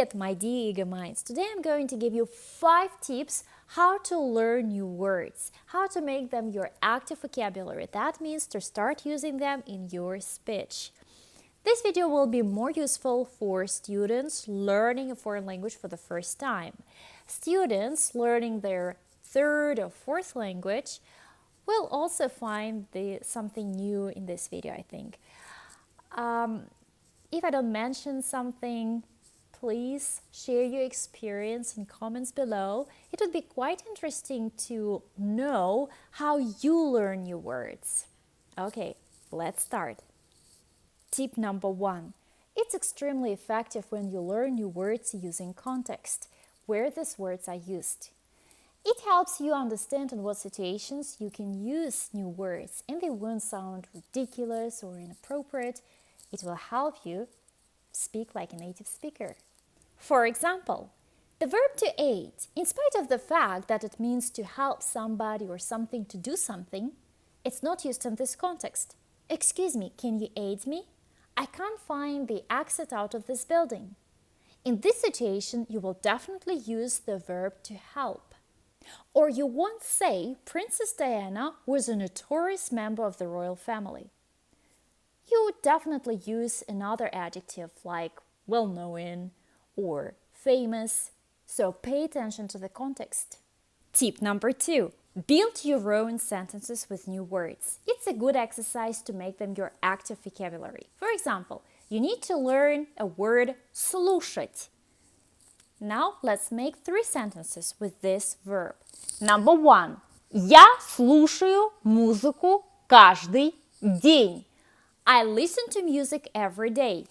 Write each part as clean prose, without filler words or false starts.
it, my dear eager minds. Today I'm going to give you 5 tips how to learn new words, how to make them your active vocabulary. That means to start using them in your speech. This video will be more useful for students learning a foreign language for the first time. Students learning their third or fourth language will also find something new in this video, I think. If I don't mention something, please share your experience in comments below. It would be quite interesting to know how you learn new words. Okay, let's start. Tip number 1. It's extremely effective when you learn new words using context, where these words are used. It helps you understand in what situations you can use new words and they won't sound ridiculous or inappropriate. It will help you speak like a native speaker. For example, the verb to aid, in spite of the fact that it means to help somebody or something to do something, it's not used in this context. Excuse me, can you aid me? I can't find the exit out of this building. In this situation, you will definitely use the verb to help. Or you won't say Princess Diana was a notorious member of the royal family. You would definitely use another adjective like well-known or famous, so pay attention to the context. Tip number 2. Build your own sentences with new words. It's a good exercise to make them your active vocabulary. For example, you need to learn a word слушать. Now let's make 3 sentences with this verb. Number 1. Я слушаю музыку каждый день. I listen to music every day.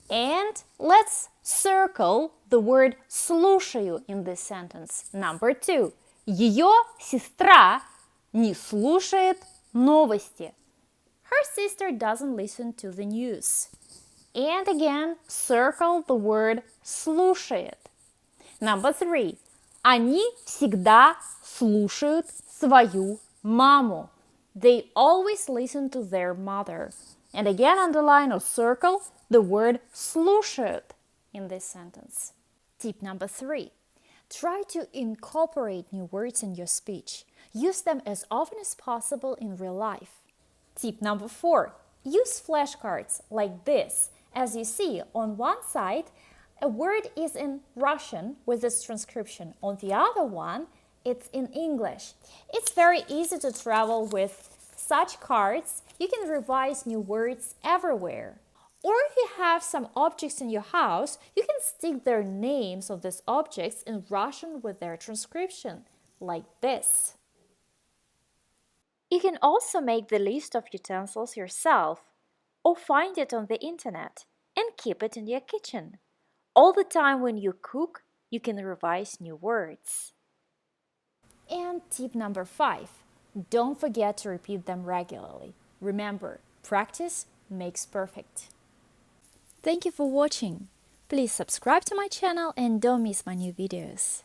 And let's circle the word слушаю in this sentence. Number 2. Ее сестра не слушает новости. Her sister doesn't listen to the news. And again, circle the word слушает. Number 3. Они всегда слушают свою маму. They always listen to their mother. And again, underline or circle the word слушают in this sentence. Tip number 3. Try to incorporate new words in your speech. Use them as often as possible in real life. Tip number 4. Use flashcards like this. As you see, on one side, a word is in Russian with its transcription. On the other one, it's in English. It's very easy to travel with such cards. You can revise new words everywhere. Or if you have some objects in your house, you can stick their names of these objects in Russian with their transcription, like this. You can also make the list of utensils yourself, or find it on the internet and keep it in your kitchen. All the time when you cook, you can revise new words. And tip number 5. Don't forget to repeat them regularly. Remember, practice makes perfect. Thank you for watching. Please subscribe to my channel and don't miss my new videos.